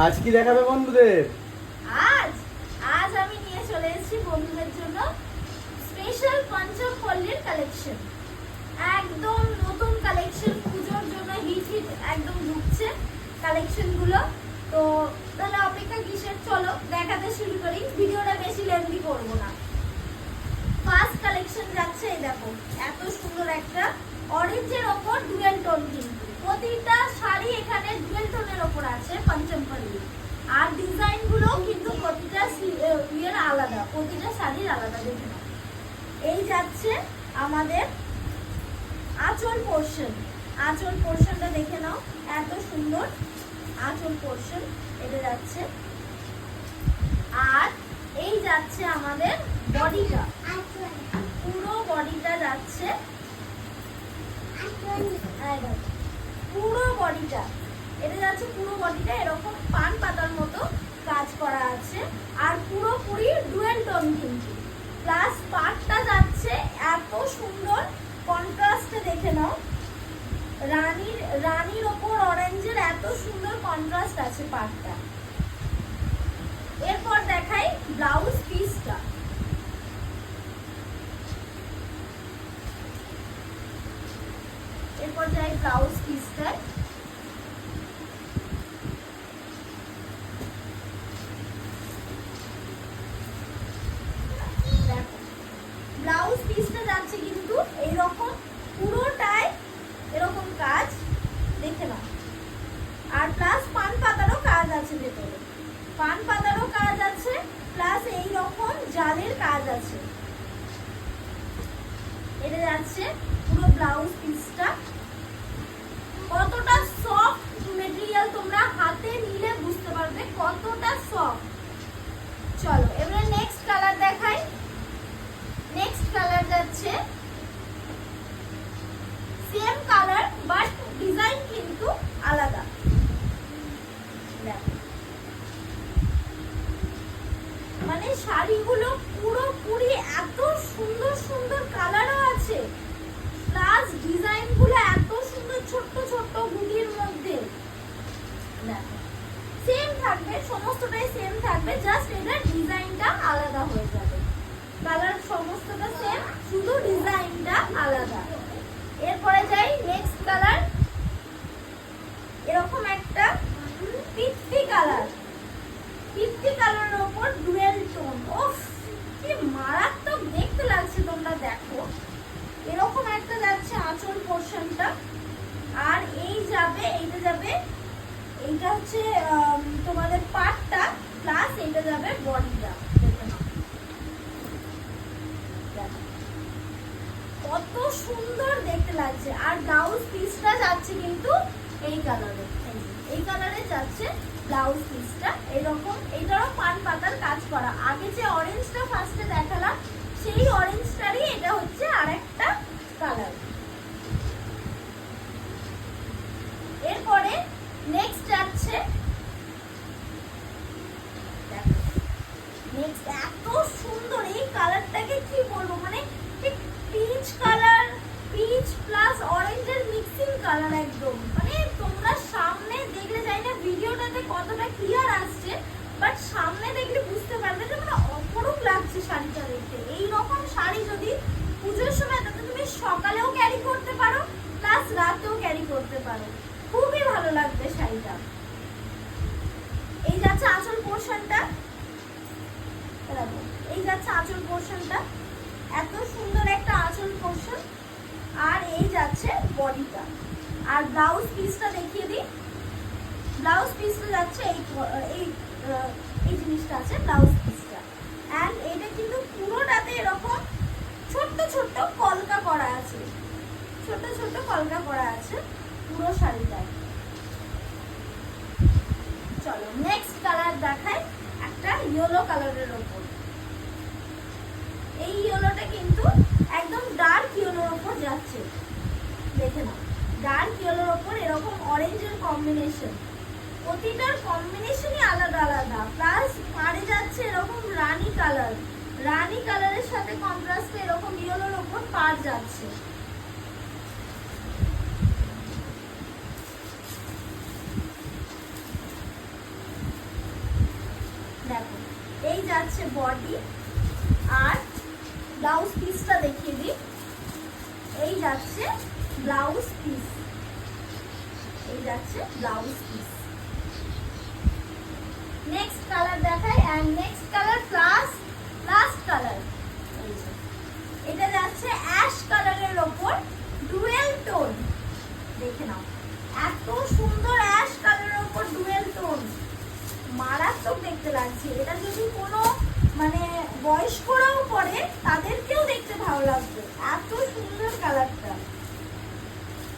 আজ কি দেখাবে বন্ধুদের? আজ আজ আমি নিয়ে চলে এসেছি বন্ধুদের জন্য স্পেশাল পঞ্চপল্লীর কালেকশন। একদম নতুন কালেকশন, পুজোর জন্য হিট একদম ঢুকছে কালেকশন গুলো। তো তাহলে অপেক্ষা কিসের, চলো দেখাতে শুরু করি। ভিডিওটা বেশি লেন্দি করব না। ফার্স্ট কালেকশন যাচ্ছে, এই দেখো এত সুন্দর একটা অরেঞ্জের ওপর ডুয়েল টোন, কিন্তু প্রতিটা শাড়ি এখানে ডুয়েল টোনের ওপর আছে পঞ্চমপল্লী। আর ডিজাইন গুলো কিন্তু প্রতিটা ইয়ের আলাদা, প্রতিটা শাড়ির আলাদা। দেখে নাও, এই যাচ্ছে আমাদের আঁচল পোর্শন। আঁচল পোর্শনটা দেখে নাও, এত সুন্দর আঁচল পোর্শন এটা যাচ্ছে। আর এই যাচ্ছে আমাদের বডিটা, পুরো বডিটা যাচ্ছে, পুরো বডিটা এটা যাচ্ছে, পুরো বডিটা এরকম পান পাতার মতো কাজ করা আছে। আর পুরোপুরি ডুয়েল টোন কিন্তু, প্লাস পাটটা যাচ্ছে এত সুন্দর কন্ট্রাস্টে। দেখে নাও, রানীর ওপর অরেঞ্জের এত সুন্দর কন্ট্রাস্ট আছে পাটটা। এরপর দেখাই ব্লাউজ পিসটা। এরপর যাই ব্লাউজ পিসটা। ব্লাউজ পিসটা যাচ্ছে কিন্তু এইরকম, পুরোটাই এরকম কাজ, দেখে নাও। আর প্লাস পান পাতারও কাজ আছে ভেতরে, পান পাতারও কাজ আছে, প্লাস এইরকম জালের কাজ আছে। এটা যাচ্ছে পুরো ব্লাউজ পিসটা। কতটা সফট মেটেরিয়াল, তোমরা হাতে নিলে বুঝতে পারবে কতটা সফট। চলো এবারে নেক্সট কালার দেখাই। নেক্সট কালার যাচ্ছে সেম কালার বাট ডিজাইন কিন্তু আলাদা। মানে শাড়িগুলো পুরোপুরি এত সুন্দর সুন্দর কালারও আছে, প্লাস ডিজাইন গুলো এত সুন্দর, ছোট্ট ছোট্ট গুটির মধ্যে। সেম থাকবে, সমস্তটাই সেম থাকবে, জাস্ট এটা ডিজাইনটা আলাদা হয়ে যাবে। কালার সমস্তটা সেম, শুধু ডিজাইনটা আলাদা। এরপরে যাই নেক্সট কালার। এরকম একটা পিত্তি কালার, পিত্তি কালারের উপর ডুয়েল টোন। ওফ, কি মারাত্মক দেখতে লাগছে, তোমরা দেখো। এরকম একটা যাচ্ছে আঁচল পোর্শনটা। আর এই যাবে, এইটা যাবে, এইটা হচ্ছে তোমাদের পাটটা, প্লাস এইটা যাবে বডিটা। কত সুন্দর দেখতে লাগছে। আর ব্লাউজ পিসটা যাচ্ছে কিন্তু এই কালারে, এই কালারে যাচ্ছে ব্লাউজ পিসটা এরকম। এটারও পান পাতার কাজ করা। আগে যে অরেঞ্জটা ফার্স্টে দেখালাম, সেই অরেঞ্জটারই এটা হচ্ছে আরেকটা কালার। এরপরে নেক্সট যাচ্ছে, নেক্সট এত সুন্দর এই কালারটাকে কি বলবো, মানে পিচ কালার, পিচ প্লাস অরেঞ্জের মিক্সিং কালার একদম। মানে তোমরা সামনে দেখলে, যাই না ভিডিওটাতে কতটা ক্লিয়ার আসছে, বাট সামনে দেখলে বুঝতে পারবে যে মানে অপরূপ লাগছে শাড়িটা দেখতে। এইরকম শাড়ি যদি পুজোর সময়, তাতে তুমি সকালেও ক্যারি করতে পারো, প্লাস রাতেও ক্যারি করতে পারো, খুবই ভালো লাগবে শাড়িটা। এই যাচ্ছে আঁচল পোর্শনটা, এই যাচ্ছে আঁচল পোর্শনটা, এত সুন্দর একটা আঁচল পোর্শন। আর এই যাচ্ছে বডিটা। আর ব্লাউজ পিসটা দেখিয়ে দিই। ব্লাউজ পিসটা যাচ্ছে এই জিনিসটা আছে ব্লাউজ পিসটা। এন্ড এটা কিন্তু পুরোটাতে এরকম ছোট্ট ছোট্ট কলকা করা আছে, ছোট ছোট কলকা করা আছে পুরো শাড়িটায়। চলো নেক্সট কালার দেখাই, একটা ইয়েলো কালারের ওপর। এই ইয়েলোটা কিন্তু একদম ডার্ক ইয়েলোর ওপর যাচ্ছে, দেখে নাও। ডার্ক ইয়েলোর ওপর এরকম অরেঞ্জের কম্বিনেশন, প্রতিটার কম্বিনেশনই আলাদা আলাদা। প্লাস পাড়ে যাচ্ছে এরকম রানী কালার, রানী কালারের সাথে কন্ট্রাস্টে এরকম ইয়েলোর ওপর পাড় যাচ্ছে। যাচ্ছে বডি, আর ব্লাউজ পিসটা দেখিয়ে দিই। এই যাচ্ছে ব্লাউজ পিস, এই যাচ্ছে ব্লাউজ পিস। নেক্সট কালার দেখাই, and next colour plus last colour. এটা যাচ্ছে অ্যাশ কালারের ওপর ডুয়েল টোন। দেখে নাও, এত সুন্দর অ্যাশ কালারের ওপর ডুয়েল টোন, মারাত্মক দেখতে লাগছে। এটা যদি কোনো মানে বয়স্করাও পরে তাদেরকেও দেখতে ভালো লাগবে, এত সুন্দর কালারটা।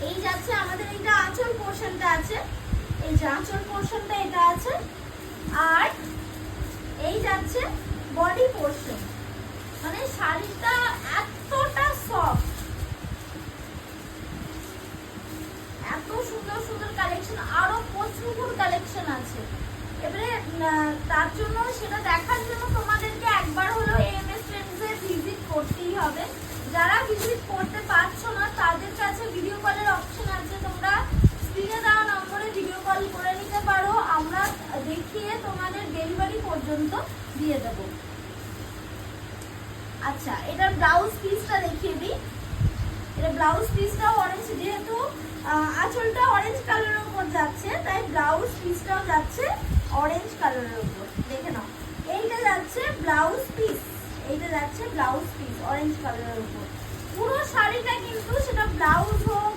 এই যাচ্ছে আমাদের এইটা আঁচল পোর্শনটা আছে, এই যে আঁচল পোর্শনটা এটা আছে, আর এই যাচ্ছে বডি পোর্শন। মানে শাড়িটা এতটা সফট, এত সুন্দর সুন্দর কালেকশন, আরো প্রচুর কালেকশন আছে। এবারে তার জন্য সেটা দেখার জন্য তোমাদেরকে একবার হলো এমএস ট্রেন্ডসে ভিজিট করতেই হবে। যারা ভিজিট করতে পারছো না তাদের কাছে ভিডিও কলের অপশন আছে, তোমরা স্ক্রিনে দেওয়া নম্বরে ভিডিও কল করে নিতে পারো, আমরা দেখিয়ে তোমাদের ডেলিভারি পর্যন্ত দিয়ে দেব। আচ্ছা, এটার ব্লাউজ পিসটা দেখিয়ে দিই। এটা ব্লাউজ পিসটাও অরেঞ্জ, যেহেতু আঁচলটা অরেঞ্জ কালারের উপর যাচ্ছে তাই ব্লাউজ পিসটাও যাচ্ছে অরেঞ্জ কালারের উপর। দেখে নাও, এইটা যাচ্ছে ব্লাউজ পিস, এইটা যাচ্ছে ব্লাউজ পিস অরেঞ্জ কালারের উপর। পুরো শাড়িটা কিন্তু সেটা ব্লাউজ হোক